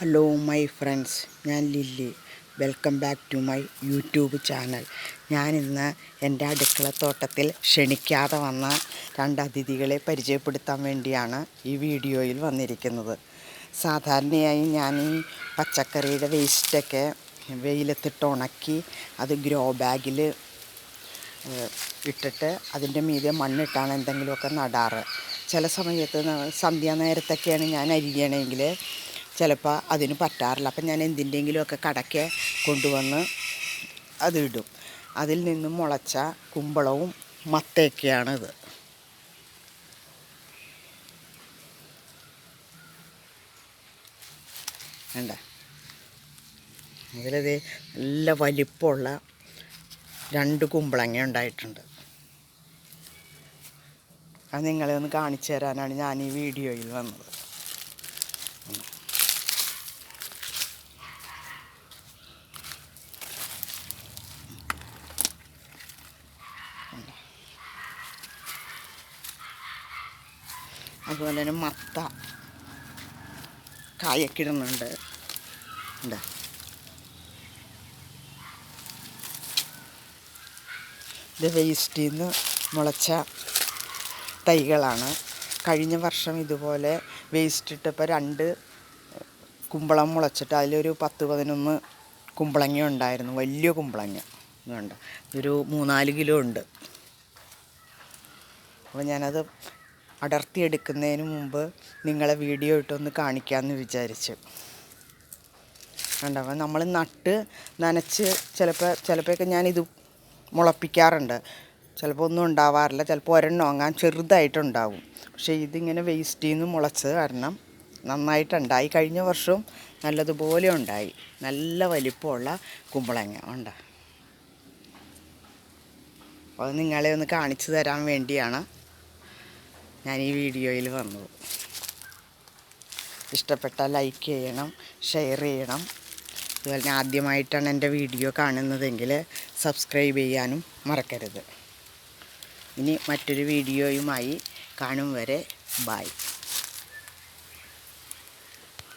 Hello my friends, ഞാൻ Lilly. Welcome back to my YouTube channel. ഞാനിന്ന് എൻ്റെ അടുക്കളത്തോട്ടത്തിൽ ക്ഷണിക്കാതെ വന്ന 2 അതിഥികളെ പരിചയപ്പെടുത്താൻ വേണ്ടിയാണ് ഈ വീഡിയോയിൽ വന്നിരിക്കുന്നത്. സാധാരണയായി ഞാൻ ഈ പച്ചക്കറിയുടെ വേസ്റ്റൊക്കെ വെയിലത്തിട്ട് ഉണക്കി അത് ഗ്രോ ബാഗിൽ ഇട്ടിട്ട് അതിൻ്റെ മീതെ മണ്ണിട്ടാണ് എന്തെങ്കിലുമൊക്കെ നടാറ്. ചില സമയത്ത് സന്ധ്യാനേരത്തൊക്കെയാണ് ഞാൻ അരിയണമെങ്കിൽ ചിലപ്പോൾ അതിന് പറ്റാറില്ല. അപ്പം ഞാൻ എന്തിൻ്റെങ്കിലുമൊക്കെ കടയ്ക്ക് കൊണ്ടുവന്ന് അതിടും. അതിൽ നിന്നും മുളച്ച കുമ്പളവും മത്തയൊക്കെയാണിത്. വേണ്ട, അതിലത് നല്ല വലിപ്പമുള്ള 2 കുമ്പളങ്ങ ഉണ്ടായിട്ടുണ്ട്. അത് നിങ്ങളെ ഒന്ന് കാണിച്ചു തരാനാണ് ഞാൻ ഈ വീഡിയോയിൽ വന്നത്. അതുപോലെ തന്നെ മത്ത കായൊക്കെ ഇടുന്നുണ്ട്. ഇത് വേസ്റ്റിൽ നിന്ന് മുളച്ച തൈകളാണ്. കഴിഞ്ഞ വർഷം ഇതുപോലെ വേസ്റ്റ് ഇട്ടപ്പോൾ 2 കുമ്പളം മുളച്ചിട്ട് അതിലൊരു 10-11 കുമ്പളങ്ങ ഉണ്ടായിരുന്നു. വലിയ കുമ്പളങ്ങ വേണ്ട, ഒരു 3-4 കിലോ ഉണ്ട്. അപ്പോൾ ഞാനത് അടർത്തിയെടുക്കുന്നതിന് മുമ്പ് നിങ്ങളെ വീഡിയോ ഇട്ടൊന്ന് കാണിക്കാമെന്ന് വിചാരിച്ചു. കണ്ടപ്പോൾ നമ്മൾ നട്ട് നനച്ച് ചിലപ്പോഴൊക്കെ ഞാനിത് മുളപ്പിക്കാറുണ്ട്. ചിലപ്പോൾ ഒന്നും ഉണ്ടാവാറില്ല, ചിലപ്പോൾ ഒരെണ്ണം ചെറുതായിട്ടുണ്ടാവും. പക്ഷേ ഇതിങ്ങനെ വേസ്റ്റിൽ നിന്ന് മുളച്ചത് കാരണം നന്നായിട്ടുണ്ടായി. കഴിഞ്ഞ വർഷവും നല്ലതുപോലെ ഉണ്ടായി. നല്ല വലിപ്പമുള്ള കുമ്പളങ്ങ ഉണ്ട്. അത് നിങ്ങളെ ഒന്ന് കാണിച്ചു തരാൻ വേണ്ടിയാണ് ഞാൻ ഈ വീഡിയോയിൽ വന്നത്. ഇഷ്ടപ്പെട്ടാൽ ലൈക്ക് ചെയ്യണം, ഷെയർ ചെയ്യണം. അതുപോലെ തന്നെ ആദ്യമായിട്ടാണ് എൻ്റെ വീഡിയോ കാണുന്നതെങ്കിൽ സബ്സ്ക്രൈബ് ചെയ്യാനും മറക്കരുത്. ഇനി മറ്റൊരു വീഡിയോയുമായി കാണും വരെ ബൈ.